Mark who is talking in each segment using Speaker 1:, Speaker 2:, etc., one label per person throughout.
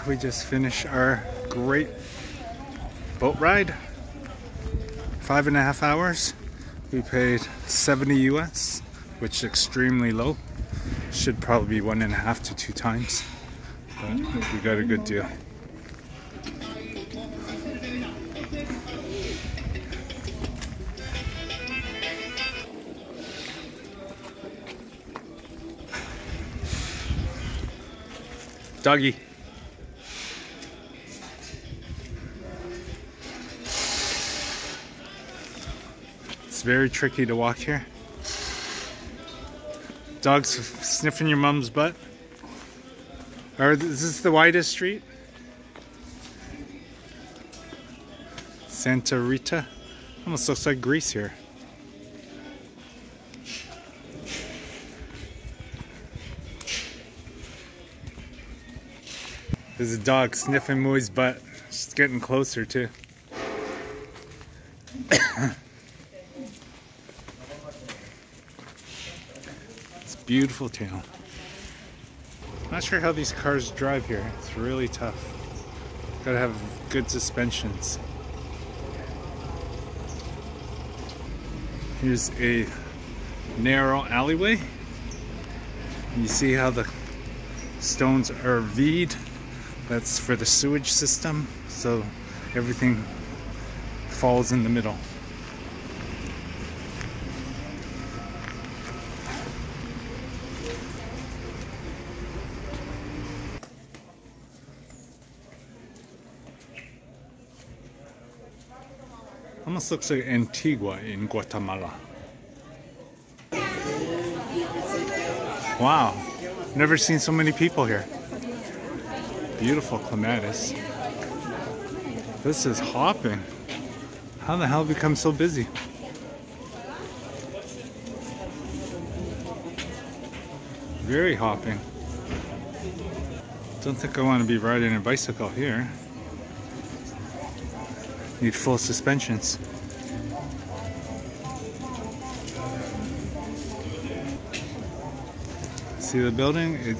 Speaker 1: We just finished our great boat ride. 5.5 hours. We paid 70 US, which is extremely low. Should probably be 1.5 to 2 times, but we got a good deal. Doggy. It's very tricky to walk here. Dogs sniffing your mom's butt. Or is this the widest street? Santa Rita. Almost looks like Greece here. There's a dog sniffing Mui's butt. She's getting closer too. It's a beautiful town. Not sure how these cars drive here. It's really tough. Gotta have good suspensions. Here's a narrow alleyway. You see how the stones are V'd. That's for the sewage system, so everything falls in the middle. Almost looks like Antigua in Guatemala. Wow, never seen so many people here. Beautiful clematis. This is hopping. How the hell become so busy? Very hopping. Don't think I want to be riding a bicycle here. Need full suspensions. See the building? It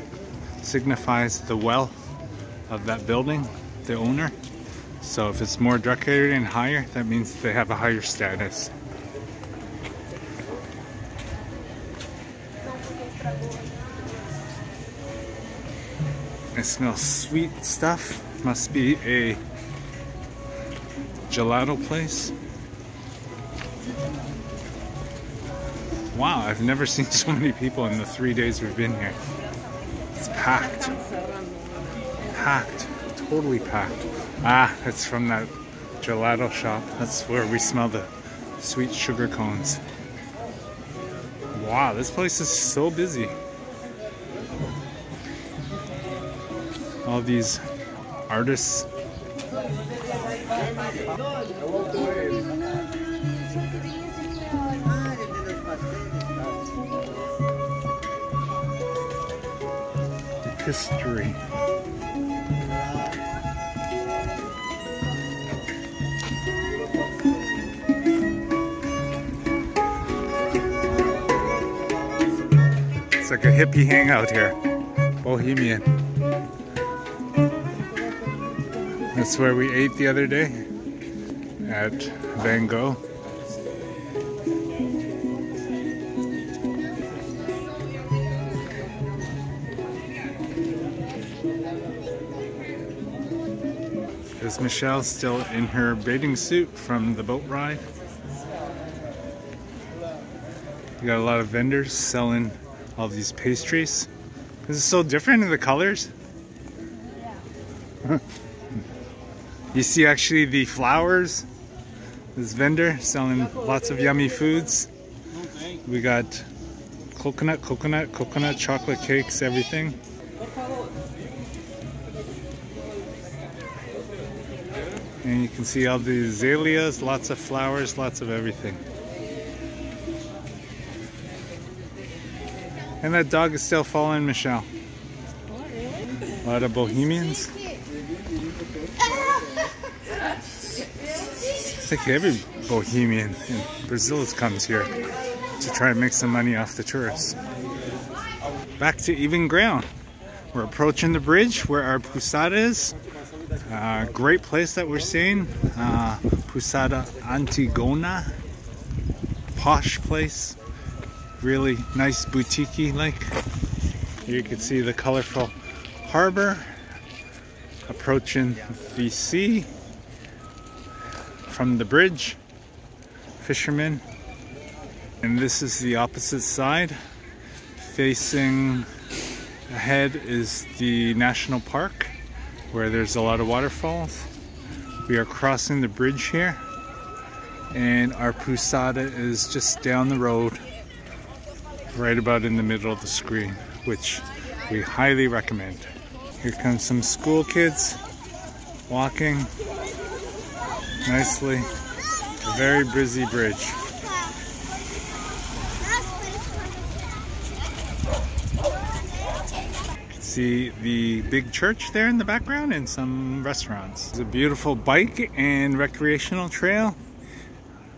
Speaker 1: signifies the wealth of that building, the owner. So if it's more decorated and higher, that means they have a higher status. I smell sweet stuff. Must be a gelato place. Wow, I've never seen so many people in the 3 days we've been here. It's packed. Packed. Totally packed. Ah, it's from that gelato shop. That's where we smell the sweet sugar cones. Wow, this place is so busy. All these artists. History. It's like a hippie hangout here. Bohemian. That's where we ate the other day at Van Gogh. Is Michelle still in her bathing suit from the boat ride? You got a lot of vendors selling all these pastries. This is so different in the colors. Yeah. You see actually the flowers. This vendor selling lots of yummy foods. We got coconut, chocolate cakes, everything. And you can see all the azaleas, lots of flowers, lots of everything. And that dog is still following Michelle. A lot of Bohemians. I think every Bohemian in Brazil comes here to try and make some money off the tourists. Back to even ground. We're approaching the bridge where our Posada is. Great place that we're seeing. Posada Antigona. Posh place. Really nice boutique-y like. Here you can see the colorful harbor. Approaching the sea from the bridge. Fishermen. And this is the opposite side. Facing ahead is the national park where there's a lot of waterfalls. We are crossing the bridge here and our Posada is just down the road, right about in the middle of the screen, which we highly recommend. Here comes some school kids walking nicely. A very busy bridge. See the big church there in the background and some restaurants. There's a beautiful bike and recreational trail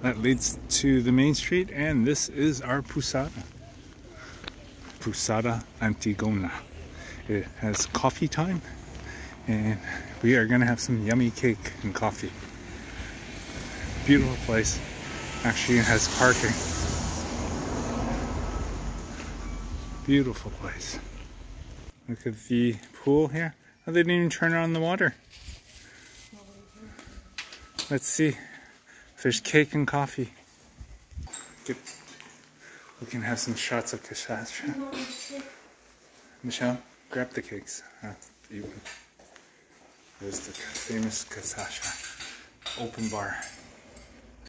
Speaker 1: that leads to the main street, and this is our Posada. Posada Antigona. It has coffee time and we are gonna have some yummy cake and coffee. Beautiful place. Actually it has parking. Beautiful place. Look at the pool here. Oh, they didn't even turn on the water. Let's see if there's cake and coffee. We can have some shots of cachaça. Michelle, grab the cakes. Eat one. There's the famous cachaça. Open bar.